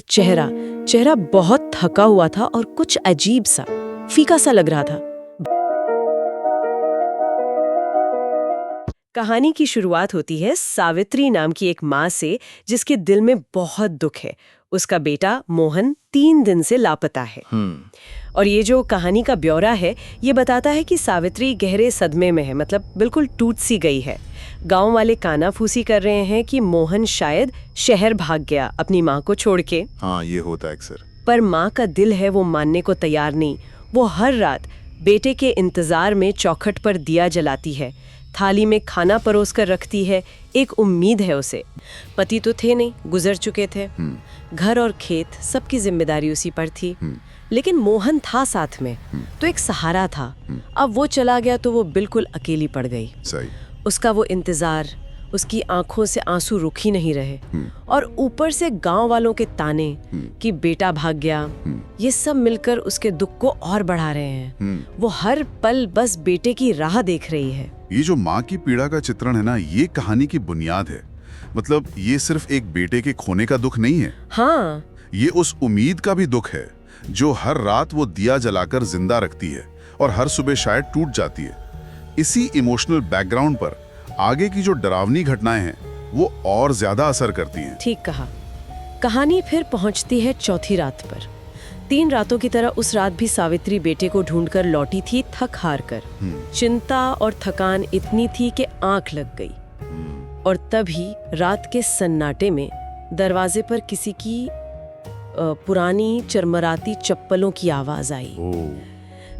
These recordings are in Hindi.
चेहरा चेहरा बहुत थका हुआ था और कुछ अजीब सा, फीका सा लग रहा था। कहानी की शुरुआत होती है सावित्री नाम की एक माँ से, जिसके दिल में बहुत दुख है। उसका बेटा मोहन 3 दिन से लापता है। और ये जो कहानी का ब्यौरा है, ये बताता है कि सावित्री गहरे सदमे में है, मतलब बिल्कुल टूट सी गई है। गांव वाले कानाफूसी कर रहे हैं कि मोहन शायद शहर भाग गया अपनी माँ को छोड़ के। हाँ, ये होता है अक्सर। पर माँ का दिल है वो मानने को तैयार नहीं। वो हर रात बेटे के इंतजार में चौखट पर दिया जलाती है, थाली में खाना परोस कर रखती है। एक उम्मीद है उसे। पति तो थे नहीं, गुजर चुके थे। घर और खेत सबकी जिम्मेदारी उसी पर थी। लेकिन मोहन था साथ में, तो एक सहारा था। अब वो चला गया तो वो बिल्कुल अकेली पड़ गई। सही। उसका वो इंतजार, उसकी आंखों से आंसू रुक ही नहीं रहे। और ऊपर से गांव वालों के ताने कि बेटा भाग गया, ये सब मिलकर उसके दुख को और बढ़ा रहे हैं। वो हर पल बस बेटे की राह देख रही है। ये जो माँ की पीड़ा का चित्रण है ना, ये कहानी की बुनियाद है। मतलब ये सिर्फ एक बेटे के खोने का दुख नहीं है। हाँ, ये उस उम्मीद का भी दुख है जो हर रात वो दिया जलाकर जिंदा रखती है और हर सुबह शायद टूट जाती है। इसी इमोशनल बैकग्राउंड पर आगे की जो डरावनी घटनाएं हैं, वो और ज्यादा असर करती हैं। ठीक कहा। कहानी फिर पहुंचती है चौथी रात पर। 3 रातों की तरह उस रात भी सावित्री बेटे को ढूंढकर लौटी थी, थक हार कर। चिंता और थकान इतनी थी कि आंख लग गई। और तभी रात के सन्नाटे में दरवाजे पर किसी की पुरानी चरमराती चप्पलों की आवाज आई।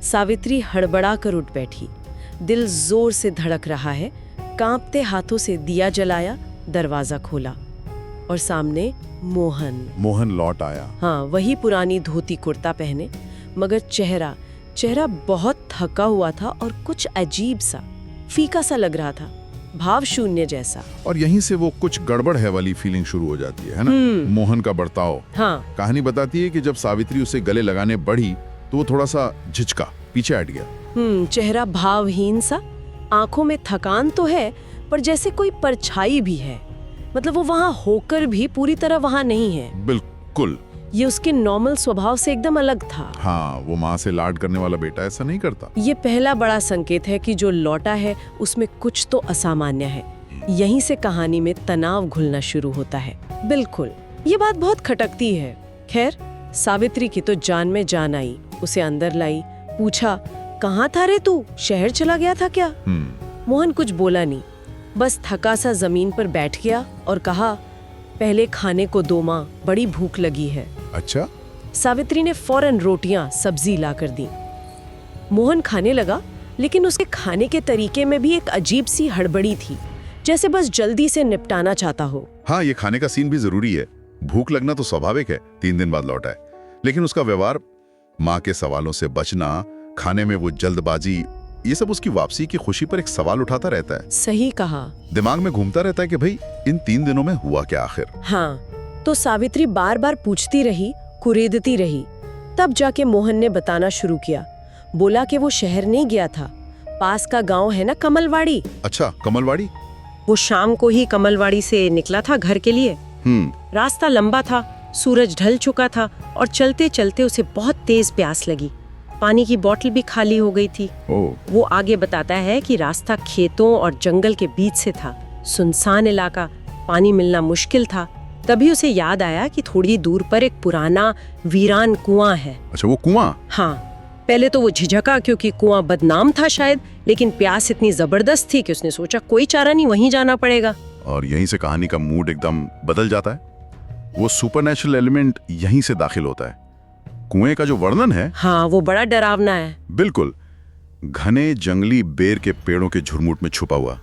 सावित्री हड़बड़ा कर उठ बैठी। दिल जोर से धड़क रहा है। कांपते हाथों से दिया जलाया, दरवाजा खोला और सामने मोहन लौट आया। हाँ, वही पुरानी धोती कुर्ता पहने, मगर चेहरा बहुत थका हुआ था और कुछ अजीब सा, फीका सा लग रहा था, भाव शून्य जैसा। और यहीं से वो कुछ गड़बड़ है वाली फीलिंग शुरू हो जाती है ना? मोहन का बर्ताव। हाँ, कहानी बताती है कि जब सावित्री उसे गले लगाने बढ़ी तो वो थोड़ा सा झिझका, पीछे हट गया। चेहरा भावहीन सा, आंखों में थकान तो है, पर जैसे कोई परछाई भी है। मतलब वो वहां होकर भी पूरी तरह वहां नहीं है। बिल्कुल। ये उसके नॉर्मल स्वभाव से एकदम अलग था। हाँ, वो माँ से लाड करने वाला बेटा ऐसा नहीं करता। ये पहला बड़ा संकेत है कि जो लौटा है उसमें कुछ तो असामान्य है। यहीं से कहानी में तनाव घुलना शुरू होता है। बिल्कुल, ये बात बहुत खटकती है। खैर, सावित्री की तो जान में जान आई। उसे अंदर लाई, पूछा, कहाँ था रे तू? शहर चला गया था क्या? मोहन कुछ बोला नहीं, बस थका सा जमीन पर बैठ गया और कहा, पहले खाने को दो माँ, बड़ी भूख लगी है। अच्छा। सावित्री ने फौरन रोटियां सब्जी लाकर दी। मोहन खाने लगा, लेकिन उसके खाने के तरीके में भी एक अजीब सी हड़बड़ी थी, जैसे बस जल्दी से निपटाना चाहता हो। हाँ, ये खाने का सीन भी जरूरी है। भूख लगना तो स्वाभाविक है, 3 दिन बाद लौटा है। लेकिन उसका व्यवहार, माँ के सवालों से बचना, खाने में वो जल्दबाजी, ये सब उसकी वापसी की खुशी पर एक सवाल उठाता रहता है। सही कहा। दिमाग में घूमता रहता है कि भाई इन 3 दिनों में हुआ क्या आखिर। हाँ, तो सावित्री बार बार पूछती रही, कुरेदती रही। तब जाके मोहन ने बताना शुरू किया। बोला कि वो शहर नहीं गया था, पास का गांव है ना कमलवाड़ी। अच्छा, कमलवाड़ी। वो शाम को ही कमलवाड़ी से निकला था घर के लिए। रास्ता लंबा था, सूरज ढल चुका था और चलते चलते उसे बहुत तेज प्यास लगी। पानी की बोतल भी खाली हो गई थी। वो आगे बताता है कि रास्ता खेतों और जंगल के बीच से था, सुनसान इलाका, पानी मिलना मुश्किल था। तभी उसे याद आया कि थोड़ी दूर पर एक पुराना वीरान कुआं है। अच्छा, वो कुआं? हाँ, पहले तो वो झिझका क्योंकि कुआं बदनाम था शायद, लेकिन प्यास इतनी जबरदस्त थी कि उसने सोचा कोई चारा नहीं, वहीं जाना पड़ेगा। और यहीं से कहानी का मूड एकदम बदल जाता है। वो सुपरनैचुरल एलिमेंट यहीं से दाखिल होता है। कुएं का जो वर्णन है, हाँ, वो बड़ा डरावना है। बिल्कुल। घने जंगली बेर के पेड़ों के झुरमुट में छुपा हुआ,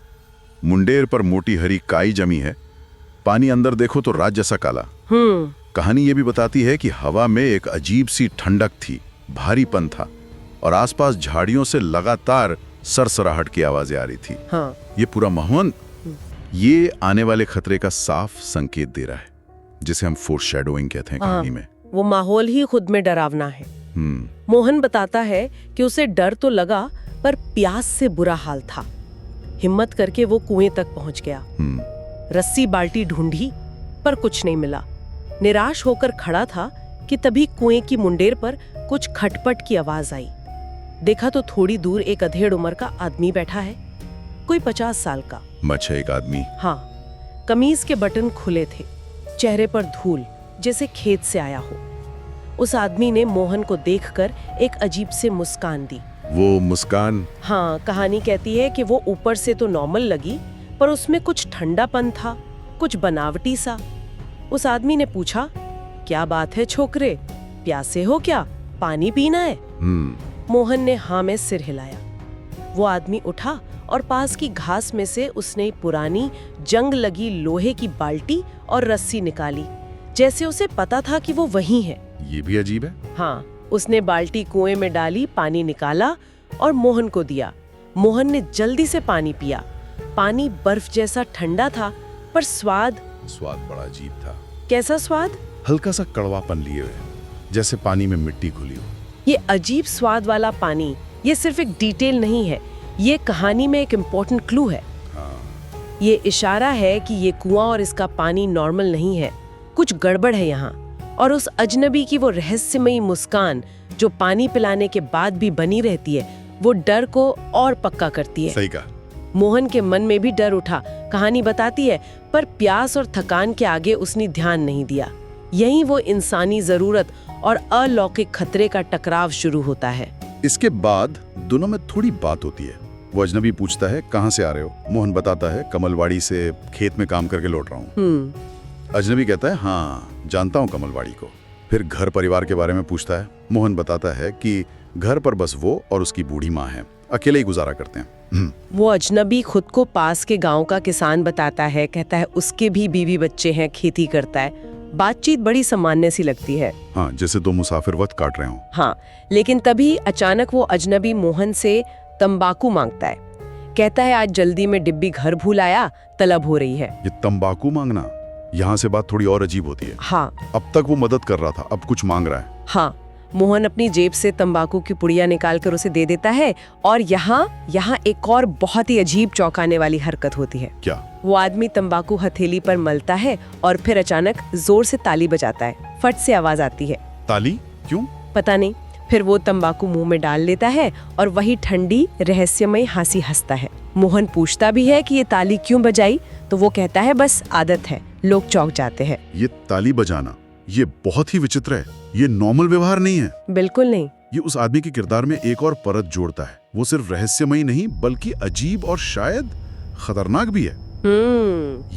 मुंडेर पर मोटी हरी काई जमी है। पानी अंदर देखो तो रात जैसा काला। कहानी ये भी बताती है कि हवा में एक अजीब सी ठंडक थी, भारीपन था, और आसपास झाड़ियों से लगातार सरसराहट की आवाजें आ रही थी। हाँ। ये पूरा माहौल ये आने वाले खतरे का साफ संकेत दे रहा है, जिसे हम फोरशैडोइंग कहते हैं कहानी में। वो माहौल ही खुद में डरावना है। मोहन बताता है कि उसे डर तो लगा, पर प्यास से बुरा हाल था। हिम्मत करके वो कुएं तक पहुंच गया। रस्सी बाल्टी ढूंढी, पर कुछ नहीं मिला। निराश होकर खड़ा था कि तभी कुएं की मुंडेर पर कुछ खटपट की आवाज आई। देखा तो थोड़ी दूर एक अधेड़ उम्र का आदमी बैठा है, कोई 50 साल का। मच है एक आदमी। हाँ, कमीज के बटन खुले थे, चेहरे पर धूल जैसे खेत से आया हो। उस आदमी ने मोहन को देखकर एक अजीब से मुस्कान दी। वो मुस्कान? हाँ, कहानी कहती है कि वो ऊपर से तो नॉर्मल लगी, पर उसमें कुछ ठंडापन था, कुछ बनावटी सा। उस आदमी ने पूछा, क्या बात है छोकरे, प्यासे हो क्या, पानी पीना है? मोहन ने हाँ में सिर हिलाया। वो आदमी उठा और पास की घास में से उसने पुरानी जंग लगी लोहे की बाल्टी और रस्सी निकाली, जैसे उसे पता था कि वो वही है। ये भी अजीब है। हाँ, उसने बाल्टी कुएं में डाली, पानी निकाला और मोहन को दिया। मोहन ने जल्दी से पानी पिया। पानी बर्फ जैसा ठंडा था, पर स्वाद बड़ा अजीब था। कैसा स्वाद? हल्का सा कड़वापन लिए हुए, जैसे पानी में मिट्टी घुली हो। ये अजीब स्वाद वाला पानी, ये सिर्फ एक डिटेल नहीं है, ये कहानी में एक इम्पोर्टेंट क्लू है। ये इशारा है कि ये कुआं और इसका पानी नॉर्मल नहीं है, कुछ गड़बड़ है यहाँ। और उस अजनबी की वो रहस्यमयी मुस्कान जो पानी पिलाने के बाद भी बनी रहती है, वो डर को और पक्का करती है। सही कहा। मोहन के मन में भी डर उठा, कहानी बताती है, पर प्यास और थकान के आगे उसने ध्यान नहीं दिया। यहीं वो इंसानी जरूरत और अलौकिक खतरे का टकराव शुरू होता है। इसके बाद दोनों में थोड़ी बात होती है। वो अजनबी पूछता है, कहाँ से आ रहे हो? मोहन बताता है, कमलवाड़ी से खेत में काम करके लौट रहा हूँ। अजनबी कहता है, हाँ जानता हूँ कमलवाड़ी को। फिर घर परिवार के बारे में पूछता है। मोहन बताता है कि घर पर बस वो और उसकी बूढ़ी माँ है, अकेले ही गुजारा करते हैं। वो अजनबी खुद को पास के गांव का किसान बताता है, कहता है उसके भी बीवी बच्चे हैं, खेती करता है। बातचीत बड़ी सामान्य सी लगती है। हाँ, जैसे दो मुसाफिर वक्त काट रहे हो। हाँ, लेकिन तभी अचानक वो अजनबी मोहन से तंबाकू मांगता है। कहता है, आज जल्दी में डिब्बी घर भूल आया, तलब हो रही है। ये तंबाकू मांगना, यहाँ से बात थोड़ी और अजीब होती है। हाँ, अब तक वो मदद कर रहा था, अब कुछ मांग रहा है। हाँ, मोहन अपनी जेब से तंबाकू की पुड़िया निकालकर उसे दे देता है। और यहाँ एक और बहुत ही अजीब चौंकाने वाली हरकत होती है। क्या? वो आदमी तंबाकू हथेली पर मलता है और फिर अचानक जोर से ताली बजाता है। फट से आवाज आती है। ताली? क्यों? पता नहीं। फिर वो तंबाकू मुंह में डाल लेता है और वही ठंडी रहस्यमय हंसी हंसता है। मोहन पूछता भी है कि ये ताली क्यों बजाई, तो वो कहता है, बस आदत है, लोग चौंक जाते हैं। ये ताली बजाना, ये बहुत ही विचित्र है। ये नॉर्मल व्यवहार नहीं है। बिल्कुल नहीं। ये उस आदमी के किरदार में एक और परत जोड़ता है। वो सिर्फ रहस्यमयी नहीं, बल्कि अजीब और शायद खतरनाक भी है।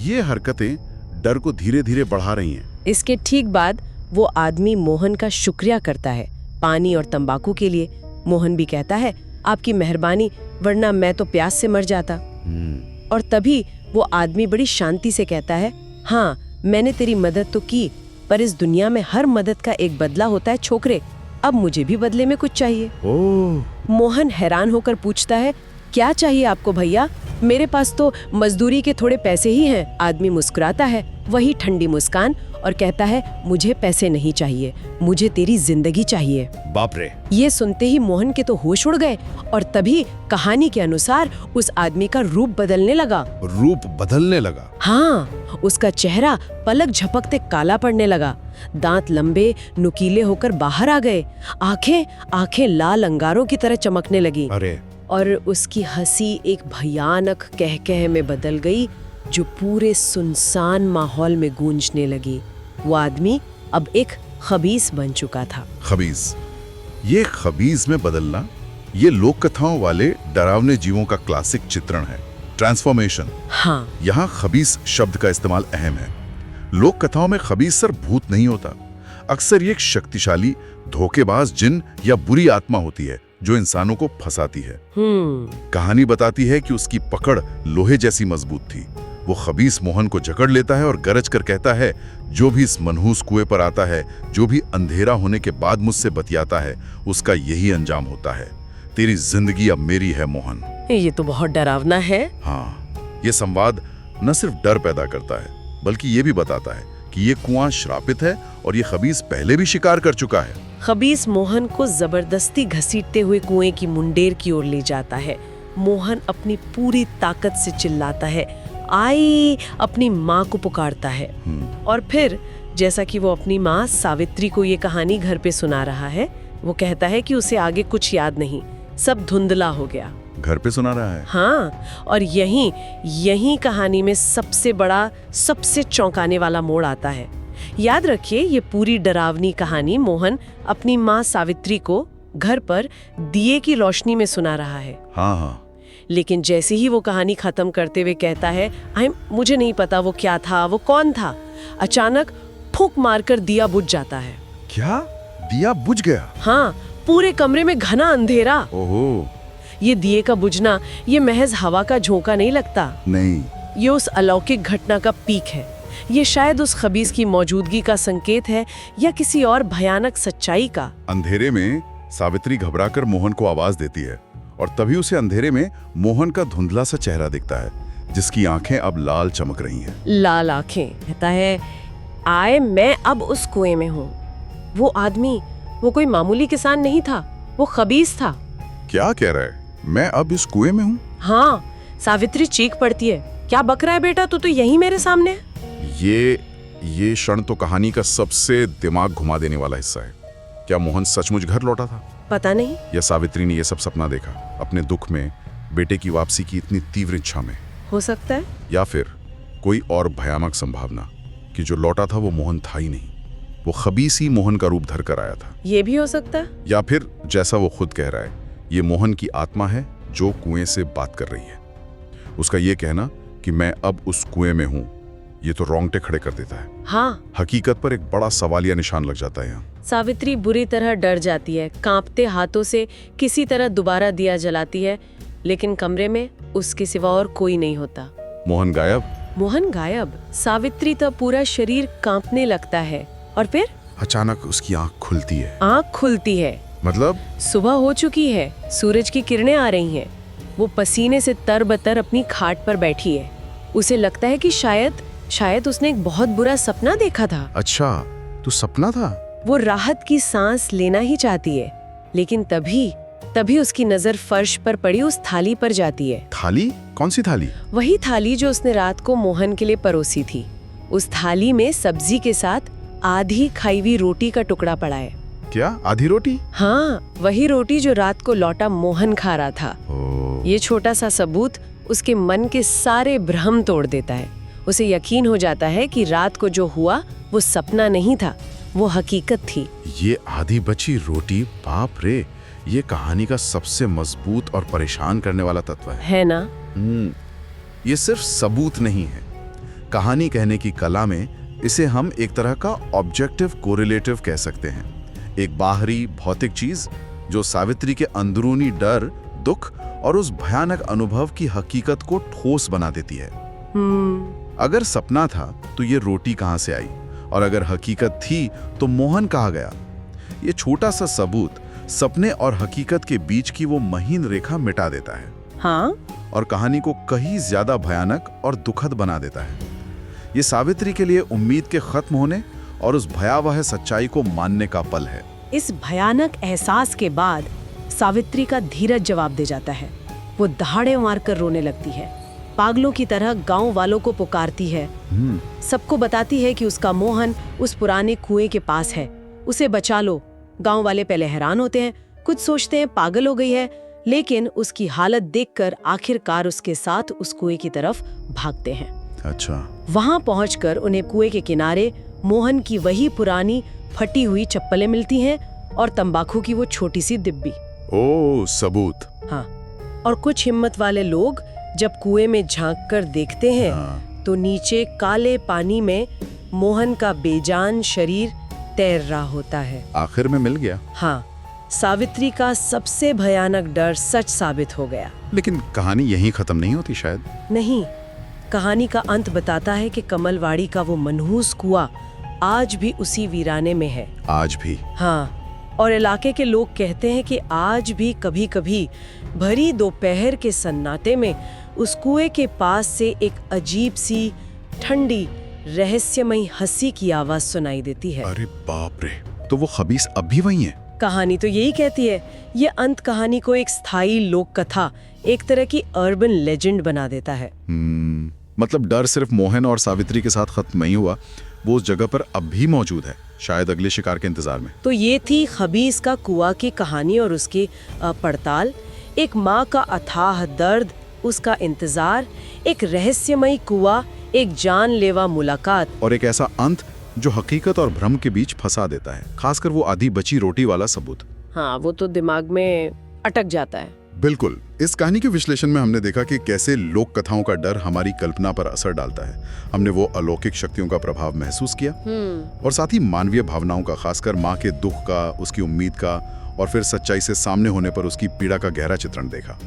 ये हरकतें डर को धीरे धीरे बढ़ा रही हैं। इसके ठीक बाद वो आदमी मोहन का शुक्रिया करता है, पानी और तंबाकू के लिए। मोहन भी कहता है, आपकी मेहरबानी, वरना मैं तो प्यास से मर जाता। और तभी वो आदमी बड़ी शांति से कहता है, हाँ मैंने तेरी मदद तो की, पर इस दुनिया में हर मदद का एक बदला होता है छोकरे, अब मुझे भी बदले में कुछ चाहिए। मोहन हैरान होकर पूछता है, क्या चाहिए आपको भैया? मेरे पास तो मजदूरी के थोड़े पैसे ही हैं। आदमी मुस्कुराता है, वही ठंडी मुस्कान, और कहता है, मुझे पैसे नहीं चाहिए, मुझे तेरी जिंदगी चाहिए। बाप रे! ये सुनते ही मोहन के तो होश उड़ गए और तभी कहानी के अनुसार उस आदमी का रूप बदलने लगा। रूप बदलने लगा? हाँ, उसका चेहरा पलक झपकते काला पड़ने लगा, दांत लंबे नुकीले होकर बाहर आ गए, आंखें लाल अंगारों की तरह चमकने लगी। अरे! और उसकी हंसी एक भयानक कहकह में बदल गई जो पूरे सुनसान माहौल में गूंजने लगी। वो आदमी अब एक खबीस बन चुका था। खबीस? ये खबीस में बदलना, ये लोक कथाओं वाले डरावने जीवों का क्लासिक चित्रण है, ट्रांसफॉर्मेशन। हाँ, यहाँ खबीस शब्द का इस्तेमाल अहम है। लोक कथाओं में खबीस सिर्फ भूत नहीं होता, अक्सर ये एक शक्तिशाली धोखेबाज जिन या बुरी आत्मा होती है जो इंसानों को फंसाती है। कहानी बताती है कि उसकी पकड़ लोहे जैसी मजबूत थी। वो खबीस मोहन को जकड़ लेता है और गरज कर कहता है, जो भी इस मनहूस कुएं पर आता है, जो भी अंधेरा होने के बाद मुझसे बतियाता है, उसका यही अंजाम होता है। तेरी जिंदगी अब मेरी है मोहन। ये तो बहुत डरावना है। हाँ, ये संवाद न सिर्फ डर पैदा करता है, बल्कि ये भी बताता है कि ये कुआं श्रापित है और ये खबीस पहले भी शिकार कर चुका है। खबीस मोहन को जबरदस्ती घसीटते हुए कुएं की मुंडेर की ओर ले जाता है। मोहन अपनी पूरी ताकत से चिल्लाता है, आई, अपनी माँ को पुकारता है। और फिर जैसा कि वो अपनी माँ सावित्री को ये कहानी घर पे सुना रहा है, वो कहता है कि उसे आगे कुछ याद नहीं, सब धुंधला हो गया। घर पे सुना रहा है? हाँ, और यही कहानी में सबसे बड़ा, सबसे चौंकाने वाला मोड़ आता है। याद रखिए, ये पूरी डरावनी कहानी मोहन अपनी माँ सावित्री को घर पर दिए की रोशनी में सुना रहा है। हाँ हाँ। लेकिन जैसे ही वो कहानी खत्म करते हुए कहता है, मुझे नहीं पता वो क्या था, वो कौन था, अचानक फूंक मारकर दिया बुझ जाता है। क्या? दिया बुझ गया? हाँ, पूरे कमरे में घना अंधेरा। ओहो। ये दिए का बुझना ये महज हवा का झोंका नहीं लगता। नहीं, ये उस अलौकिक घटना का पीक है। ये शायद उस खबीस की मौजूदगी का संकेत है या किसी और भयानक सच्चाई का। अंधेरे में सावित्री घबराकर मोहन को आवाज देती है और तभी उसे अंधेरे में मोहन का धुंधला सा चेहरा दिखता है, जिसकी आंखें अब लाल चमक रही हैं। लाल आंखें। कहता है, मैं अब उस कुएं में हूँ। वो आदमी, वो कोई मामूली किसान नहीं था, वो खबीस था। क्या कह रहा है? मैं अब इस कुएं में हूँ? हाँ। सावित्री चीख पड़ती है, क्या बक रहा है बेटा, तू तो यही मेरे सामने है। ये क्षण तो कहानी का सबसे दिमाग घुमा देने वाला हिस्सा है। क्या मोहन सचमुच घर लौटा था? पता नहीं। या सावित्री ने यह सब सपना देखा अपने दुख में, बेटे की वापसी की इतनी तीव्र इच्छा में? हो सकता है। या फिर कोई और भयानक संभावना कि जो लौटा था वो मोहन था ही नहीं, वो खबीस ही मोहन का रूप धर कर आया था। ये भी हो सकता है। या फिर जैसा वो खुद कह रहा है, ये मोहन की आत्मा है जो कुएं से बात कर रही है। उसका ये कहना कि मैं अब उस कुएं में हूँ, ये तो रोंगटे खड़े कर देता है। हाँ। हकीकत पर एक बड़ा सवालिया निशान लग जाता है यहाँ। सावित्री बुरी तरह डर जाती है, कांपते हाथों से किसी तरह दोबारा दिया जलाती है, लेकिन कमरे में उसके सिवा और कोई नहीं होता। मोहन गायब। मोहन गायब। सावित्री का पूरा शरीर कांपने लगता है और फिर अचानक उसकी आंख खुलती है। आंख खुलती है मतलब? सुबह हो चुकी है, सूरज की किरणें आ रही हैं। वो पसीने से तरबतर अपनी खाट पर बैठी है। उसे लगता है कि शायद उसने एक बहुत बुरा सपना देखा था। अच्छा, तो सपना था? वो राहत की सांस लेना ही चाहती है, लेकिन तभी उसकी नजर फर्श पर पड़ी उस थाली पर जाती है। थाली? कौन सी थाली? वही थाली जो उसने रात को मोहन के लिए परोसी थी। उस थाली में सब्जी के साथ आधी खाई हुई रोटी का टुकड़ा पड़ा है। क्या? आधी रोटी? हाँ, वही रोटी जो रात को लौटा मोहन खा रहा था। ये छोटा सा सबूत उसके मन के सारे भ्रम तोड़ देता है। उसे यकीन हो जाता है कि रात को जो हुआ वो सपना नहीं था, वो हकीकत थी। ये आधी बची रोटी, बाप रे, ये कहानी का सबसे मजबूत और परेशान करने वाला तत्व है ना? ये सिर्फ सबूत नहीं है, कहानी कहने की कला में इसे हम एक तरह का ऑब्जेक्टिव कोरिलेटिव कह सकते हैं। एक बाहरी भौतिक चीज जो सावित्री के अंदरूनी डर, दुख और उस भयानक अनुभव की हकीकत को ठोस बना देती है। अगर सपना था तो ये रोटी कहाँ से आई, और अगर हकीकत थी तो मोहन कहाँ गया? ये छोटा सा सबूत सपने और हकीकत के बीच की वो महीन रेखा मिटा देता है। हाँ? और कहानी को कहीं ज्यादा भयानक और दुखद बना देता है। ये सावित्री के लिए उम्मीद के खत्म होने और उस भयावह सच्चाई को मानने का पल है। इस भयानक एहसास के बाद सावित्री का धीरज जवाब दे जाता है। वो दहाड़े मारकर रोने लगती है, पागलों की तरह गांव वालों को पुकारती है, सबको बताती है कि उसका मोहन उस पुराने कुएं के पास है, उसे बचा लो। गांव वाले पहले हैरान होते हैं, कुछ सोचते हैं पागल हो गई है, लेकिन उसकी हालत देखकर आखिरकार उसके साथ उस कुएं की तरफ भागते हैं। अच्छा। वहां पहुंचकर उन्हें कुएं के किनारे मोहन की वही पुरानी फटी हुई चप्पलें मिलती हैं और तंबाकू की वो छोटी सी डिब्बी। ओ, सबूत। हाँ, और कुछ हिम्मत वाले लोग जब कुएं में झांक कर देखते हैं तो नीचे काले पानी में मोहन का बेजान शरीर तैर रहा होता है। आखिर में मिल गया। हाँ, सावित्री का सबसे भयानक डर सच साबित हो गया। लेकिन कहानी यहीं खत्म नहीं होती शायद? नहीं, कहानी का अंत बताता है कि कमलवाड़ी का वो मनहूस कुआं आज भी उसी वीराने में है। आज भी? हाँ, और इलाके के लोग कहते हैं कि आज भी कभी-कभी भरी दोपहर के सन्नाटे में उस कुएं के पास से एक अजीब सी ठंडी रहस्यमयी हंसी की आवाज सुनाई देती है। अरे बाप रे, तो वो खबीस अब भी वही है? कहानी तो यही कहती है। ये अंत कहानी को एक स्थायी लोक कथा, एक तरह की अर्बन लेजेंड बना देता है। मतलब डर सिर्फ मोहन और सावित्री के साथ खत्म नहीं हुआ, वो उस जगह पर अब भी मौजूद है, शायद अगले शिकार के इंतजार में। तो ये थी खबीस का कुआं की कहानी और उसकी पड़ताल। एक माँ का अथाह दर्द, उसका इंतजार, एक रहस्यमयी कुआं, एक जानलेवा मुलाकात, और एक ऐसा अंत जो हकीकत और भ्रम के बीच फंसा देता है, खासकर वो आधी बची रोटी वाला सबूत। हाँ, वो तो दिमाग में अटक जाता है। बिल्कुल। इस कहानी के विश्लेषण में हमने देखा कि कैसे लोक कथाओं का डर हमारी कल्पना पर असर डालता है। हमने वो अलौकिक शक्तियों का प्रभाव महसूस किया और साथ ही मानवीय भावनाओं का, खासकर माँ के दुख का, उसकी उम्मीद का, और फिर सच्चाई से सामने होने पर उसकी पीड़ा का गहरा चित्रण देखा।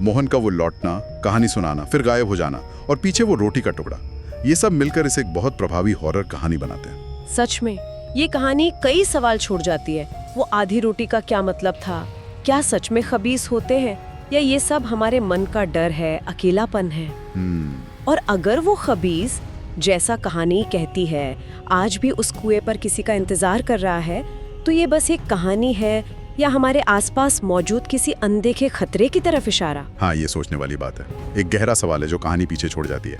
मोहन का वो लौटना, कहानी सुनाना, फिर गायब हो जाना, और पीछे वो रोटी का टुकड़ा, ये सब मिलकर इसे एक बहुत प्रभावी हॉरर कहानी बनाते हैं। सच में ये कहानी कई सवाल छोड़ जाती है। वो आधी रोटी का क्या मतलब था? क्या सच में खबीस होते हैं, या ये सब हमारे मन का डर है, अकेलापन है? और अगर वो खबीस, जैसा कहानी कहती है, आज भी उस कुएं पर किसी का इंतजार कर रहा है, तो ये बस एक कहानी है या हमारे आसपास मौजूद किसी अनदेखे खतरे की तरफ इशारा? हाँ, ये सोचने वाली बात है। एक गहरा सवाल है जो कहानी पीछे छोड़ जाती है।